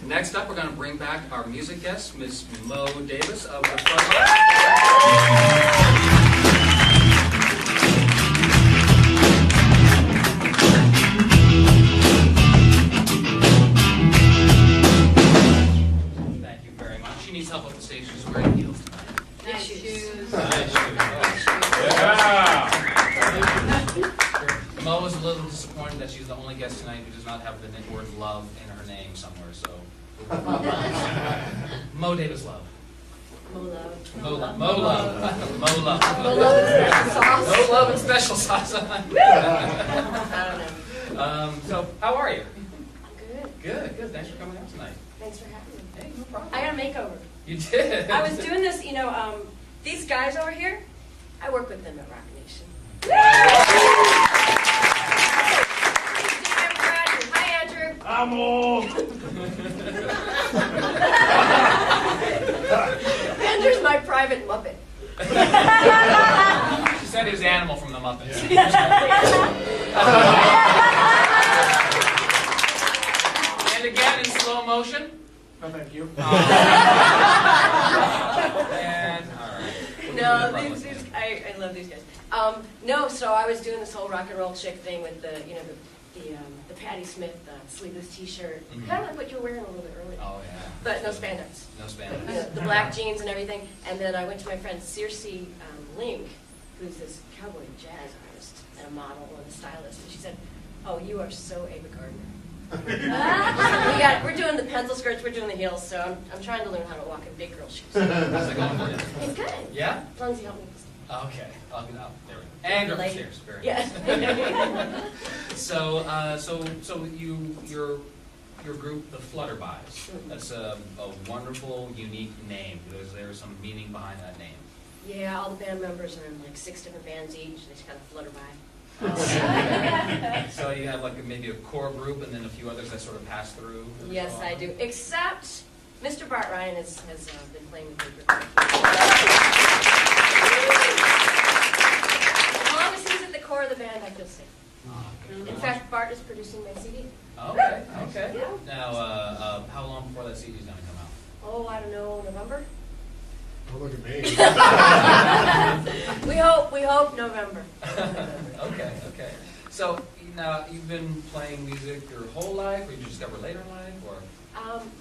Next up, we're going to bring back our music guest, Miss Mo Davis of the Futterbies. She needs help up the stage. She's wearing heels tonight. Nice shoes. Nice shoes. Yeah. Mo is a little disappointed that she's the only guest tonight who does not have the word love in her name somewhere. So, Mo Davis Love. Mo love. Mo love. Mo love. Mo love. Mo love and special sauce. Mo love and special sauce. I don't know. So, how are you? Good. Good. Good. Thanks for coming out tonight. Thanks for having me. Hey, no problem. I got a makeover. You did. I was doing this, these guys over here, I work with them at Rock Nation. Hi, Andrew. I'm old. Andrew's my private Muppet. She said he was the animal from the Muppets. And again in slow motion. No, thank you. And, all right. No, I love these guys. No, so I was doing this whole rock and roll chick thing with the Patti Smith sleeveless T-shirt, kind of like what you were wearing a little bit earlier. Oh yeah. But no spandex. No spandex. The black jeans and everything. And then I went to my friend Circe Link, who's this cowboy jazz artist and a model and a stylist, and she said, "Oh, you are so Ava Gardner." We're doing the pencil skirts, we're doing the heels, so I'm trying to learn how to walk in big girl shoes. How's it going for you? It's good. Yeah? As long as you help me. Okay. I'll get out. There we go. And up the stairs. Very Yes. So your group, the Futterbies. That's a wonderful, unique name. There's some meaning behind that name. Yeah, all the band members are in like 6 different bands each. They just kind of flutter by. So you have like maybe a core group and then a few others that sort of pass through? Yes, I do. Except Mr. Bart Ryan has been playing with me for as long as he's at the core of the band, I feel safe. In fact, Bart is producing my CD. Okay, okay. Yeah. Now, how long before that CD is going to come out? Oh, I don't know, November? Don't look at me. We hope November. Okay, okay. So now you've been playing music your whole life, or you discover later in life, or?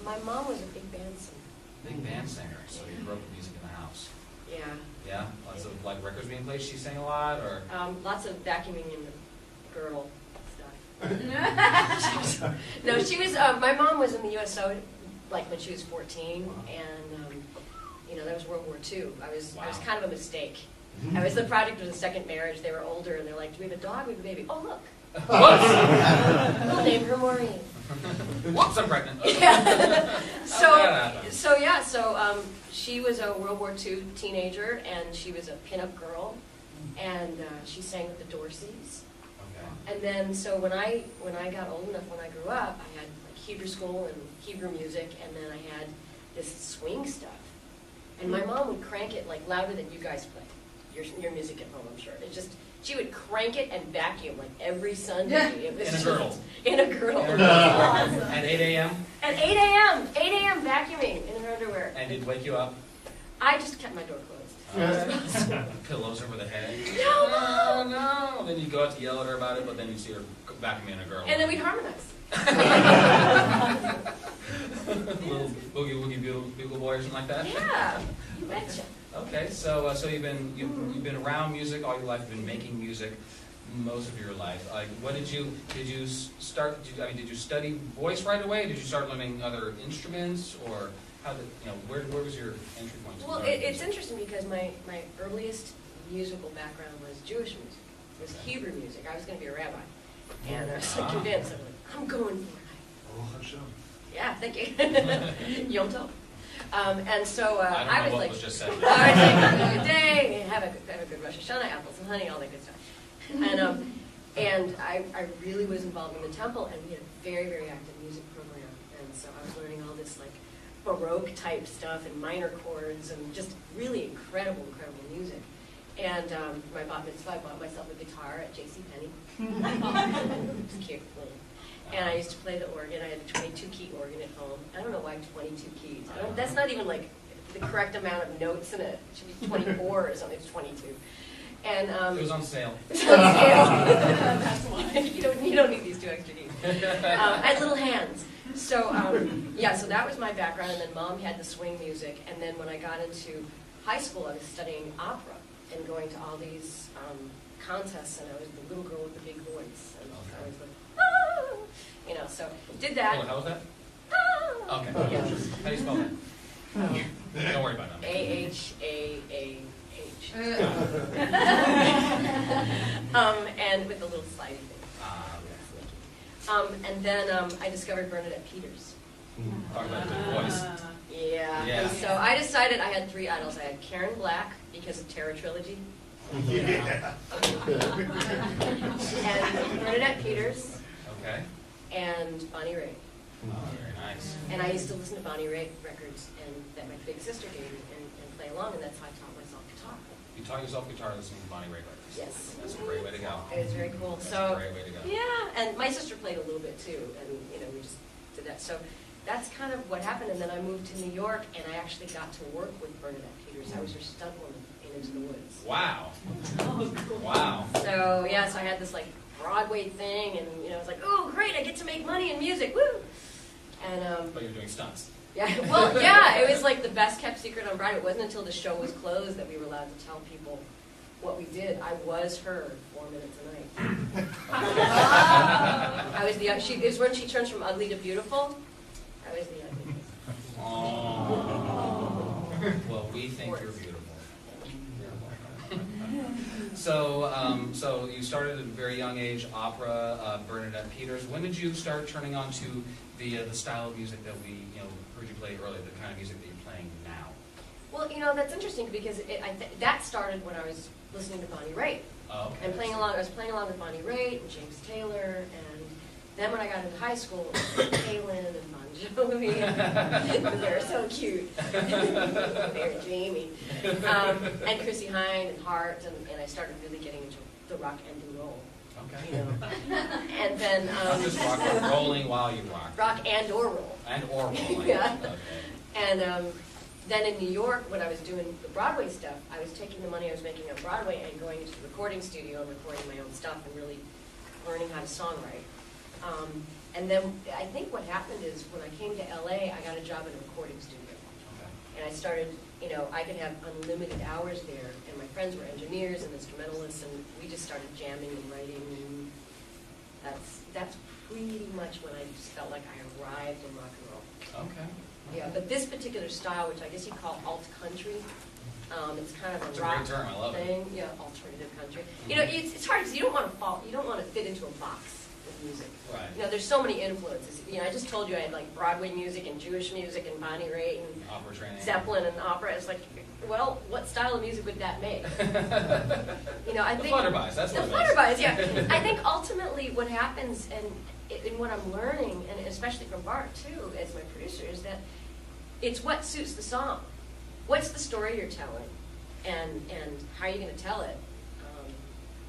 My mom was a big band singer. Big band singer, so you grew up with music in the house. Yeah. Yeah? Lots of like records being played, she sang a lot, or? Lots of vacuuming in the girl stuff. No, she was, my mom was in the USO like when she was 14, and that was World War II. I was kind of a mistake. I was the product of the second marriage. They were older, and they're like, "Do we have a dog? We have a baby." Oh, look. We'll name her Maureen. Whoops, I'm pregnant. Yeah. So she was a World War II teenager, and she was a pinup girl, and she sang with the Dorseys. Okay. And then, so when I got old enough, when I grew up, I had like Hebrew school and Hebrew music, and then I had this swing stuff. And my mom would crank it like louder than you guys play your music at home, I'm sure. It just, she would crank it and vacuum like every Sunday. It was In a girdle. In a girdle. Awesome. At 8 a.m.? At 8 a.m. 8 a.m. vacuuming in her underwear. And it'd wake you up? I just kept my door closed. Pillows over the head? No, no. Then you'd go out to yell at her about it, but then you'd see her vacuuming in a girdle. And then we'd harmonize. Little boogie woogie bugle boy or something like that. Yeah, you betcha. Okay, so you've been around music all your life. You've been making music most of your life. Like, what did you start? Did you study voice right away? Did you start learning other instruments, or how did where was your entry point? Well, it's interesting because my earliest musical background was Jewish music. It was Hebrew music. I was going to be a rabbi, and I was convinced. I'm going for it. Oh, Hashem. Yeah, thank you. Yom Tov. And so I I was what like, was just said. all right, have a good day, have a good Rosh Hashanah, apples and honey, all that good stuff. And I really was involved in the temple, and we had a very, very active music program. And so I was learning all this like Baroque type stuff and minor chords and just really incredible music. And my bat mitzvah, I bought myself a guitar at JCPenney. It's cute. And I used to play the organ. I had a 22-key organ at home. I don't know why 22 keys. That's not even like the correct amount of notes in it. It should be 24 or something. It's 22. And It was on sale. it was on sale. That's why. You don't need these 2 extra keys. I had little hands. So, yeah, so that was my background. And then Mom had the swing music. And then when I got into high school, I was studying opera and going to all these contests. And I was the little girl with the big voice. And I was like, ah! You know, so did that. Oh, how was that? Ah! Okay. Yeah. How do you spell that? Don't worry about it. A-H-A-A-H. And with the little slidey thing. And then I discovered Bernadette Peters. Talk about the voice. Yeah. Yeah. And so I decided I had 3 idols. I had Karen Black because of Terror Trilogy. Yeah. And Bernadette Peters. Okay. And Bonnie Raitt. Oh, very nice. And I used to listen to Bonnie Raitt records and that my big sister gave me and play along, and that's how I taught myself guitar. You taught yourself guitar listening to Bonnie Raitt records. Yes. That's a great way to go. It was very cool. That's So a great way to go. yeah, and my sister played a little bit too, and we just did that. So that's kind of what happened. And then I moved to New York, and I actually got to work with Bernadette Peters. I was her stunt woman in Into the Woods. Wow. Wow. So yeah, so I had this like Broadway thing, and I was like, oh great, I get to make money in music, woo! And But you're doing stunts. yeah, well, yeah, it was like the best kept secret on Broadway. It wasn't until the show was closed that we were allowed to tell people what we did. I was her 4 minutes a night. I was the. It was when she turns from ugly to beautiful. I was the ugly. Oh. Well, we think you're beautiful. So, so you started at a very young age, opera, Bernadette Peters. When did you start turning on to the style of music that we heard you play earlier, the kind of music that you're playing now? Well, that's interesting because that started when I was listening to Bonnie Raitt. Oh, okay. And playing along, I was playing along with Bonnie Raitt and James Taylor, and then when I got into high school, Kaylin and Bon Jovi, they were so cute. They were Jamie, and Chrissy Hine and Hart, and I started really getting into the rock and roll. Okay. And then Not just rock, but rolling while you rock. rock and or roll. And or rolling. Yeah. Okay. And then in New York, when I was doing the Broadway stuff, I was taking the money I was making on Broadway and going into the recording studio and recording my own stuff and really learning how to songwrite. And then I think what happened is when I came to LA, I got a job in a recording studio. Okay. And I started, I could have unlimited hours there, and my friends were engineers and instrumentalists, and we just started jamming and writing, and that's pretty much when I just felt like I arrived in rock and roll. Okay. Yeah, but this particular style, which I guess you call alt country, it's kind of a It's a rock great term. I love it. thing. Yeah, alternative country. It's hard because you don't want to fit into a box with music. Right. There's so many influences. I just told you I had like Broadway music and Jewish music and Bonnie Raitt and Opera training. Zeppelin and opera. It's like, well, what style of music would that make? I The think Futterbies, that's the what it is. Futterbies, yeah. I think ultimately what happens, and in what I'm learning, and especially from Bart too, as my producer, is that it's what suits the song. What's the story you're telling, and how are you going to tell it?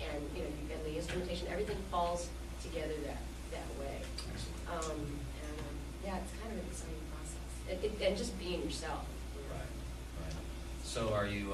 And the instrumentation, everything falls together that way. Yeah, it's kind of an exciting process, and just being yourself. Right. Right. So are you